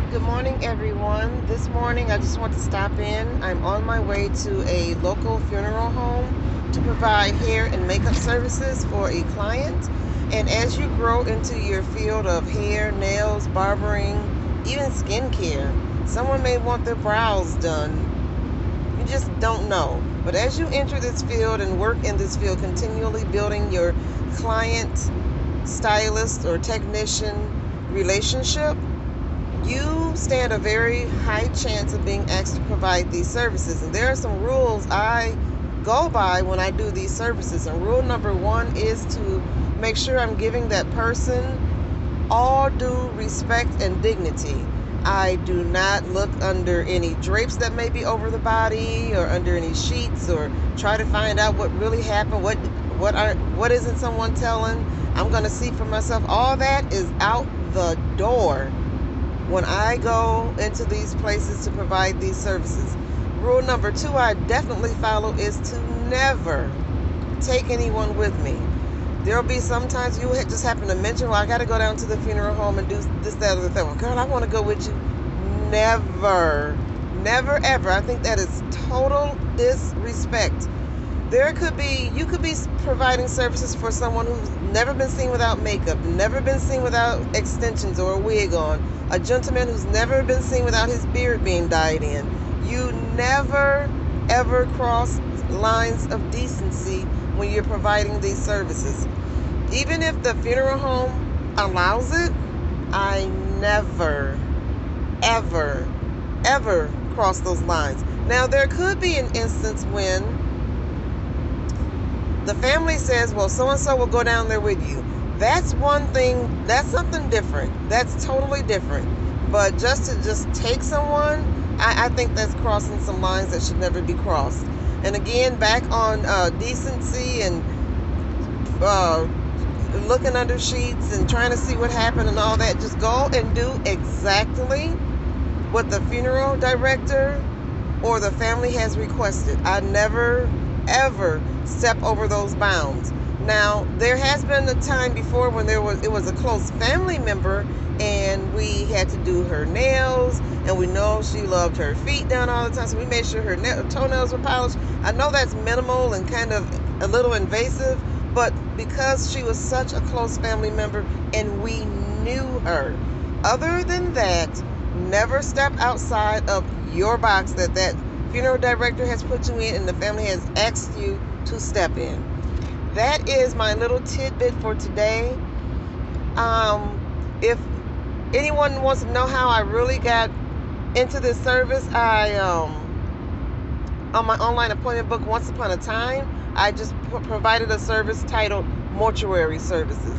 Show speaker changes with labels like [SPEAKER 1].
[SPEAKER 1] Good morning, everyone. This morning I just want to stop in. I'm on my way to a local funeral home to provide hair and makeup services for a client. And as you grow into your field of hair, nails, barbering, even skincare, someone may want their brows done. You just don't know. But as you enter this field and work in this field, continually building your client, stylist, or technician relationship, you stand a very high chance of being asked to provide these services. And there are some rules I go by when I do these services. And rule number one is to make sure I'm giving that person all due respect and dignity. I do not look under any drapes that may be over the body or under any sheets or try to find out what really happened, what isn't someone telling. I'm going to see for myself. All that is out the door when I go into these places to provide these services. Rule number two I definitely follow is to never take anyone with me. There'll be sometimes you just happen to mention, well, I got to go down to the funeral home and do this, that, or the thing. Well, girl, I want to go with you. Never, never, ever. I think that is total disrespect. You could be providing services for someone who's never been seen without makeup, never been seen without extensions or a wig on, a gentleman who's never been seen without his beard being dyed in. You never, ever cross lines of decency when you're providing these services. Even if the funeral home allows it, I never, ever, ever cross those lines. Now, there could be an instance when the family says, well, so-and-so will go down there with you. That's one thing. That's something different. That's totally different. But just take someone, I think that's crossing some lines that should never be crossed. And again, back on decency and looking under sheets and trying to see what happened and all that, just go and do exactly what the funeral director or the family has requested. I never, ever step over those bounds. Now, there has been a time before when it was a close family member and we had to do her nails, and we know she loved her feet done all the time, so we made sure her toenails were polished. I know that's minimal and kind of a little invasive, but because she was such a close family member and we knew her. Other than that, never step outside of your box that funeral director has put you in and the family has asked you to step in. That is my little tidbit for today. If anyone wants to know how I really got into this service, I on my online appointment book once upon a time, I just provided a service titled Mortuary Services.